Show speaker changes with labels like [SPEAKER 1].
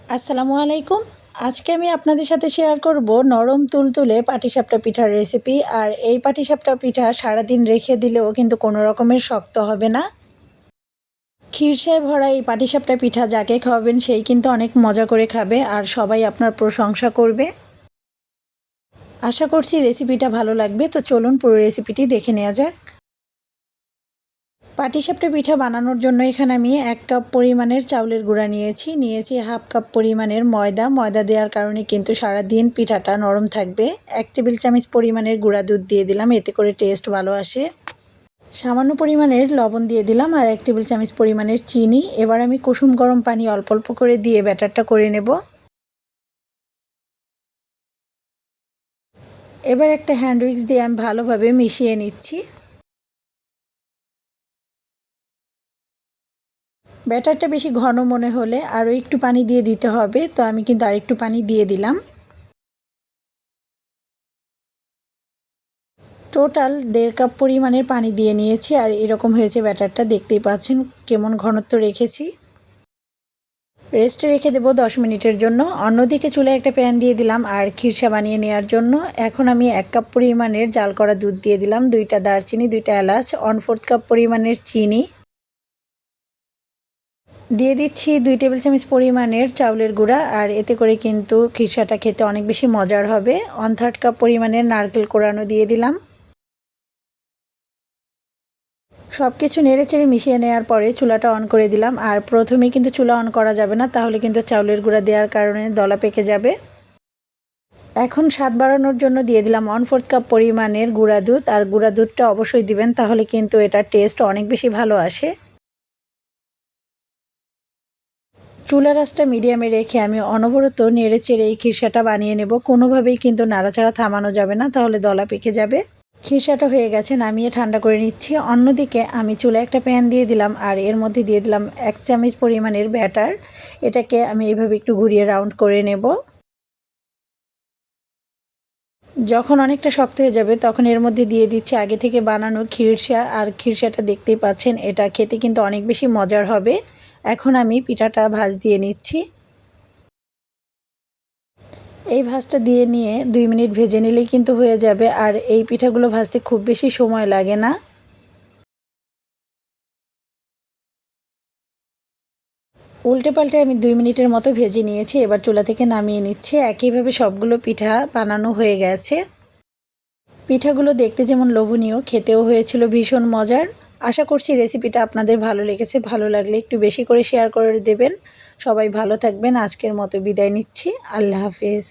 [SPEAKER 1] আসসালামু আলাইকুম। আজকে আমি আপনাদের সাথে শেয়ার করব নরম তুলতুলে পাটিসাপটা পিঠার রেসিপি। আর এই পাটিসাপটা পিঠা সারাদিন রেখে দিলেও কিন্তু কোনো রকমের শক্ত হবে না। ক্ষীরসায় ভরা এই পাটিসাপটা পিঠা যাকে খাওয়াবেন সেই কিন্তু অনেক মজা করে খাবে আর সবাই আপনার প্রশংসা করবে। আশা করছি রেসিপিটা ভালো লাগবে। তো চলুন পুরো রেসিপিটি দেখে নেওয়া যাক। পাটিসাপটা পিঠা বানানোর জন্য এখানে আমি 1 কাপ পরিমাণের চাউলের গুঁড়া নিয়েছি 1/2 কাপ পরিমাণের ময়দা দেওয়ার কারণে কিন্তু সারা দিন পিঠাটা নরম থাকবে। 1 টেবিল চামচ পরিমাণের গুঁড়া দুধ দিয়ে দিলাম, এতে করে টেস্ট ভালো আসে। সামান্য পরিমাণের লবণ দিয়ে দিলাম আর 1 টেবিল চামচ পরিমাণের চিনি। এবার আমি কুসুম গরম পানি অল্প অল্প করে দিয়ে ব্যাটারটা করে নেব। এবার একটা হ্যান্ড উইক্স দিয়ে আমি ভালোভাবে মিশিয়ে নিচ্ছি। ব্যাটারটা বেশি ঘন মনে হলে আরও একটু পানি দিয়ে দিতে হবে, তো আমি কিন্তু আরেকটু পানি দিয়ে দিলাম। টোটাল 1.5 কাপ পরিমাণের পানি দিয়ে নিয়েছি আর এরকম হয়েছে ব্যাটারটা, দেখতেই পাচ্ছেন কেমন ঘনত্ব রেখেছি। রেস্টে রেখে দেবো 10 মিনিটের জন্য। অন্যদিকে চুলায় একটা প্যান দিয়ে দিলাম আর খিরসা বানিয়ে নেওয়ার জন্য এখন আমি 1 কাপ পরিমাণের জাল করা দুধ দিয়ে দিলাম, 2টা দারচিনি, 2টা এলাচ, 1/4 কাপ পরিমাণের চিনি দিয়ে দিচ্ছি, 2 টেবিল চামচ পরিমাণের চাউলের গুঁড়া। আর এতে করে কিন্তু খিরসাটা খেতে অনেক বেশি মজার হবে। 1/3 কাপ পরিমাণের নারকেল কোড়ানো দিয়ে দিলাম। সব কিছু নেড়েচেড়ে মিশিয়ে নেওয়ার পরে চুলাটা অন করে দিলাম। আর প্রথমেই কিন্তু চুলা অন করা যাবে না, তাহলে কিন্তু চাউলের গুঁড়া দেওয়ার কারণে দলা পেকে যাবে। এখন স্বাদ বাড়ানোর জন্য দিয়ে দিলাম 1/4 কাপ পরিমাণের গুঁড়া দুধ। আর গুঁড়া দুধটা অবশ্যই দিবেন, তাহলে কিন্তু এটার টেস্ট অনেক বেশি ভালো আসে। চুলার আঁচটা মিডিয়ামে রেখে আমি অনবরত নেড়েচেড়ে এই খিরসাটা বানিয়ে নেব। কোনোভাবেই কিন্তু নাড়াচাড়া থামানো যাবে না, তাহলে দলা পেকে যাবে। খিরসাটা হয়ে গেছে, নামিয়ে ঠান্ডা করে নিচ্ছি। অন্যদিকে আমি চুলায় একটা প্যান দিয়ে দিলাম আর এর মধ্যে দিয়ে দিলাম 1 চামচ পরিমাণের ব্যাটার। এটাকে আমি এইভাবে একটু ঘুরিয়ে রাউন্ড করে নেব। যখন অনেকটা শক্ত হয়ে যাবে তখন এর মধ্যে দিয়ে দিচ্ছি আগে থেকে বানানো খিরসা। আর খিরসাটা দেখতেই পাচ্ছেন, এটা খেতে কিন্তু অনেক বেশি মজার হবে। এখন আমি পিঠাটা ভাঁজ দিয়ে নিচ্ছি। এই ভাঁজটা দিয়ে নিয়ে 2 মিনিট ভেজে নিলেই কিন্তু হয়ে যাবে। আর এই পিঠাগুলো ভাজতে খুব বেশি সময় লাগে না। উল্টে পাল্টে আমি 2 মিনিটের মতো ভেজে নিয়েছি। এবার চুলা থেকে নামিয়ে নিচ্ছি। একইভাবে সবগুলো পিঠা বানানো হয়ে গেছে। পিঠাগুলো দেখতে যেমন লোভনীয়, খেতেও হয়েছিল ভীষণ মজার। আশা করছি রেসিপিটা আপনাদের ভালো লেগেছে। ভালো লাগলে একটু বেশি করে শেয়ার করে দেবেন। সবাই ভালো থাকবেন। আজকের মতো বিদায় নিচ্ছি। আল্লাহ হাফেজ।